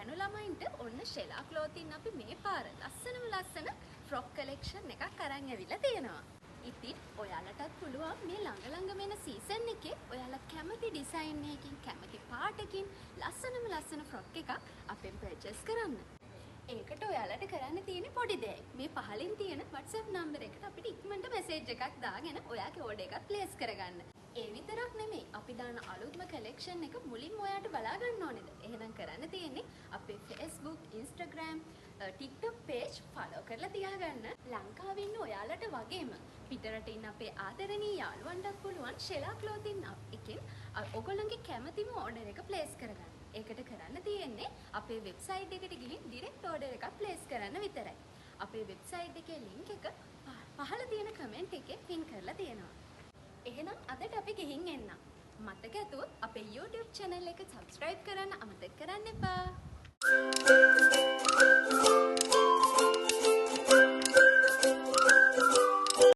ගෑනු ළමයින්ට ඔන්න ෂෙලා ක්ලෝතින් අපි මේ පාර ලස්සන ෆ්‍රොක් කලෙක්ෂන් එකක් අරන් ඇවිල්ලා තියෙනවා. ඉතින් ඔයාලටත් පුළුවන් මේ ළඟ වෙන සීසන් එකේ ඔයාලා කැමති ඩිසයින් එකකින් කැමති පාටකින් ලස්සන ෆ්‍රොක් එකක් අපෙන් පර්චේස් කරන්න. ඒකට ඔයාලට කරන්න තියෙන පොඩි දෙයක්. මේ පහලින් තියෙන WhatsApp නම්බර් එකට අපිට ඉක්මනට මැසේජ් එකක් දාගෙන ඔයාගේ ඕඩර් එකක් ප්ලේස් කරගන්න. ඒ විතරක් නෙමෙයි අපි දාන අලුත්ම කලෙක්ෂන් එක මුලින්ම ඔයාට බලා ගන්න ඕනේද? එහෙනම් කරන්න තියෙන්නේ අපේ Facebook, Instagram, TikTok page follow කරලා තියාගන්න. ලංකාවේ ඉන්න ඔයාලට වගේම පිටරට ඉන්න අපේ ආදරණීය යාළුවන්ටත් පුළුවන් ෂෙලා ක්ලෝතින් එකෙන් ඔයගොල්ලන්ගේ කැමතිම ඕඩර් එක ප්ලේස් කරගන්න. ඒකට කරන්න තියෙන්නේ අපේ වෙබ්සයිට් එකට ගිහින් ඩිරෙක්ට් ඕඩර් එකක් ප්ලේස් කරන්න විතරයි. අපේ වෙබ්සයිට් එකේ ලින්ක් එක පහළ තියෙන කමෙන්ට් එකේ පින් කරලා තියෙනවා. එහෙනම් අදට අපි ගිහින් එන්න. මතක ඇතුව අපේ YouTube channel එක subscribe කරන්න අමතක කරන්න එපා.